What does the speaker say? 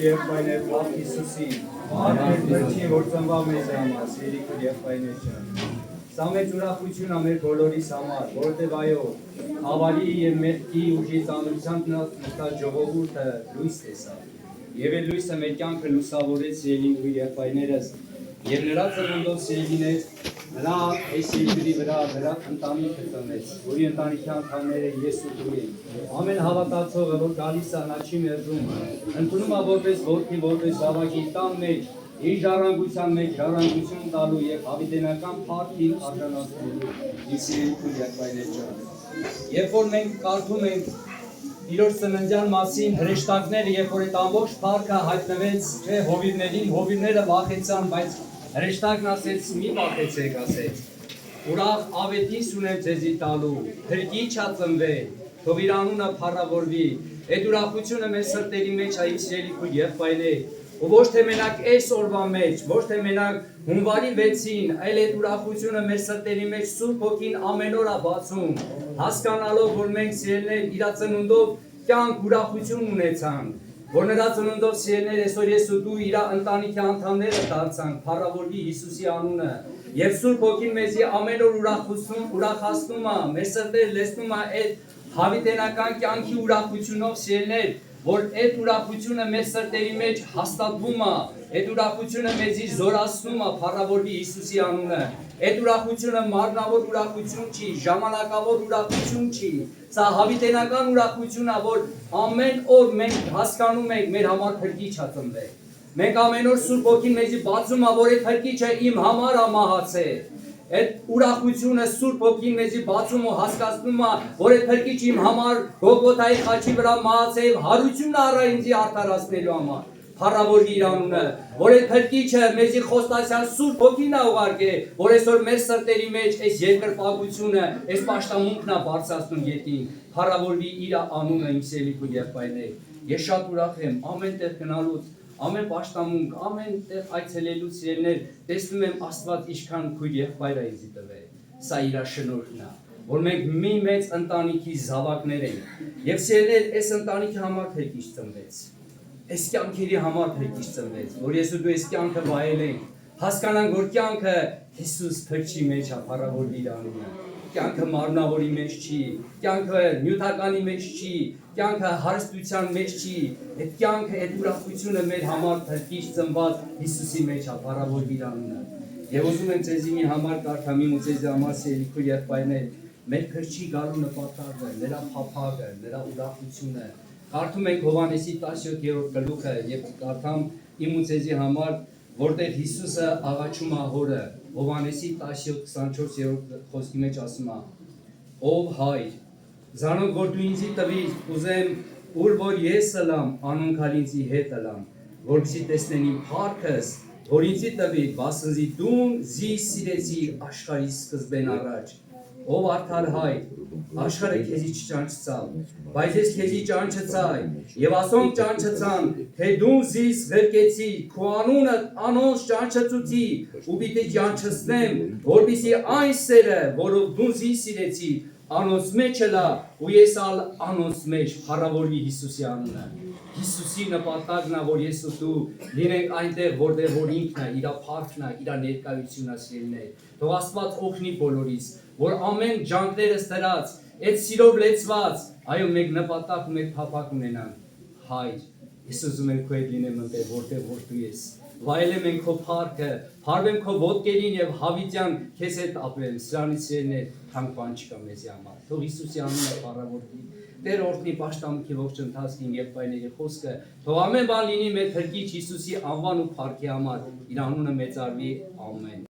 եղբայրներ Փափ Հիսուսի, մեր վերջին որ ծնվավ մեզ համար, սիրելի եղբայրներ ջան։ Սա մեծ ուրախություն է մեր բոլորիս համար, որտեղ այո, հավալի եւ մեղքի ուժի ծանրության նստած ժողովուրդը լույս տեսավ։ Եվ այդ լույսը մեր կյանքը լուսավորեց սիրելի եղբայրներս, եւ նրա ծնունդով սիրելիներ, նրա այս երկրի վրա նրա ընտանիքը ծնվեց, որի ընտանիքի անդամները ես ու դու ենք։ Ամեն հավատացողը, որ գալիս է նա չի մերժում, ընդունում է որպես որդի, որպես զավակի տան մեջ, իր ժառանգության մեջ ժառանգություն տալու եւ հավիտենական փառքին արժանացնելու իր սիրելի եղբայրներ ջան։ Երբ որ մենք կարդում ենք Իրոց ծննդյան մասին հրեշտակները, երբ որ այդ ամբողջ փառքը հայտնվեց, չէ, հովիվները վախեցան, բայց հրեշտակն ասեց՝ մի վախեցեք, ասեց, ուրախ ավետիս ունեմ ձեզի տալու, փրկիչ ա ծնվել, թող իր անունը փառավորվի։ Այդ ուրախությունը մեր սրտերի մեջ է, իմ սիրելի եղբայրներ, ու ոչ թե մենակ այս օրվա մեջ, ոչ թե մենակ հունվարի 6-ին, այլ այդ ուրախությունը մեր սրտերի մեջ Սուրբ Հոգին ամեն օր է բացում, հասկանալով, որ մենք սիրելիներ իր ծնունդով կյանք ուրախություն ունեցանք, որ նրա ծնունդով սիրելիներ այսօր ես ու դու իր ընտանիքի անդամները դարձանք, փառավորվի Հիսուսի անունը, եւ Սուրբ Հոգին մեզի ամեն օր ուրախացնում է, մեր սրտերը լեցնում է այդ հավիտենական կյանքի ուրախությունով սիրելիներ, որ այդ ուրախությունը մեր սրտերի մեջ հաստատվում է, այդ ուրախությունը մեզի զորացնում է, փառավորվի Հիսուսի անունը, այդ ուրախությունը մարմնավոր ուրախություն չի, ժամանակավոր ուրախություն չի, սա հավիտենական ուրախություն է, որ ամեն օր մենք հասկանում ենք մեր համար փրկիչ է ծնվել։ Մենք ամեն օր Սուրբ Հոգին մեզի բացում է, որ այդ փրկիչը իմ համար է մահացել։ Այդ ուրախությունը Սուրբ Հոգին մեզի բացում ու հասկացնում է, որ այդ փրկիչը իմ համար Գողգոթայի խաչի վրա մահացել, հարություն առա ինձ արդարացնելու համար։ Փառավորվի իր անունը, որ այդ փրկիչը մեզի խոստացյալ Սուրբ Հոգին է ուղարկել, որ այսօր մեր սրտերի մեջ այս երկրպագությունը, այս պաշտամունքն է բարձրացնում ետին։ Փառավորվի իր անունը, իմ սիրելի եղբայրներ։ Ես շատ ուրախ եմ ամեն տեղ գնալուց, ամեն պաշտամունք, ամեն տեղ այցելելուց սիրելիներ, տեսնում եմ Աստված ինչքան քույր եղբայր է ինձ տվել։ Սա իր շնորհքն է, որ մենք մի մեծ ընտանիքի զավակներ ենք։ Եվ սիրելիներ, այս ընտանիքի համար փրկիչ ծնվեց։ Այս կյանքերի համար փրկիչ ծնվեց, որ ես ու դու այս կյանքը վայելենք, հասկանանք, որ կյանքը Հիսուս փրկչի մեջ է, փառավորվի իր անունը։ Կյանքը մարմնավորի մեջ չի, կյանքը նյութականի մեջ չի, կյանքը հարստության մեջ չի, այդ կյանքը, այդ ուրախությունը մեր համար փրկիչ ծնված Հիսուսի մեջ է, փառավորվի իր անունը։ Եվ ուզում եմ ձեզի մի համար կարդամ, իմ ու ձեզի համար սիրելի եղբայրներ, մեր փրկչի գալու նպատակը, նրա փափագը, նրա ուրախությունը։ Կարդում ենք Հովհաննեսի 17-րդ գլուխը եւ կարդամ իմ ու ձեզի համար, որտեղ Հիսուսը աղաչում է Հորը, Հովհաննեսի 17-24-րդ խոսքի մեջ ասում է. Ով Հայր, զանոք որ դու ինձի տվիր, ուզեմ ուր որ ես ըլամ, անոնքալ ինձի հետ ըլամ, որպեսզի տեսնեն իմ փառքս, որ ինձի տվիր, վասնզի դու զի սիրեցիր աշխարհի սկզբեն առաջ։ Ով արդար Հայր, աշխարհը քեզի չճանչցավ, բայց ես քեզի ճանչցա, եւ ասոնք ճանչցան, թե դու զիս ղրկեցիր, քո անունը անոնց ճանչցուցի, ու պիտի ճանչցնեմ, որպեսզի այն սերը, որով դու զիս սիրեցիր, անոնց մեջ լա, ու ես ալ անոնց մեջ, փառավորվի Հիսուսի անունը։ Հիսուսի նպատակն է, որ ես ու դու լինենք այնտեղ, որտեղ որ ինքն է, իր փառքն է, իր ներկայությունն է սիրելիներ։ Թող Աստված օգնի բոլորիս, որ ամեն ջանքներս դրած, այդ սիրով լեցված, այո, մենք նպատակ ու մենք փափակ ունենանք։ Հայր, ես ուզում եմ քո հետ լինեմ այնտեղ, որտեղ որ դու ես։ Վայելեմ ենք քո փառքը, փառվեմ քո ոտքերին եւ հավիտյան քեզ հետ ապրեմ։ Սրանից սիրելիներ, թանկ բան չկա մեզի համար։ Թող Հիսուսի անունը փառավորվի։ Տեր օրհնի պաշտամունքի ողջ ընթացքին եղբայրների խոսքը, թող ամեն բան լինի մեր փրկիչ Հիսուսի անվան ու փառքի համար, իր անունը մեծարվի, ամեն։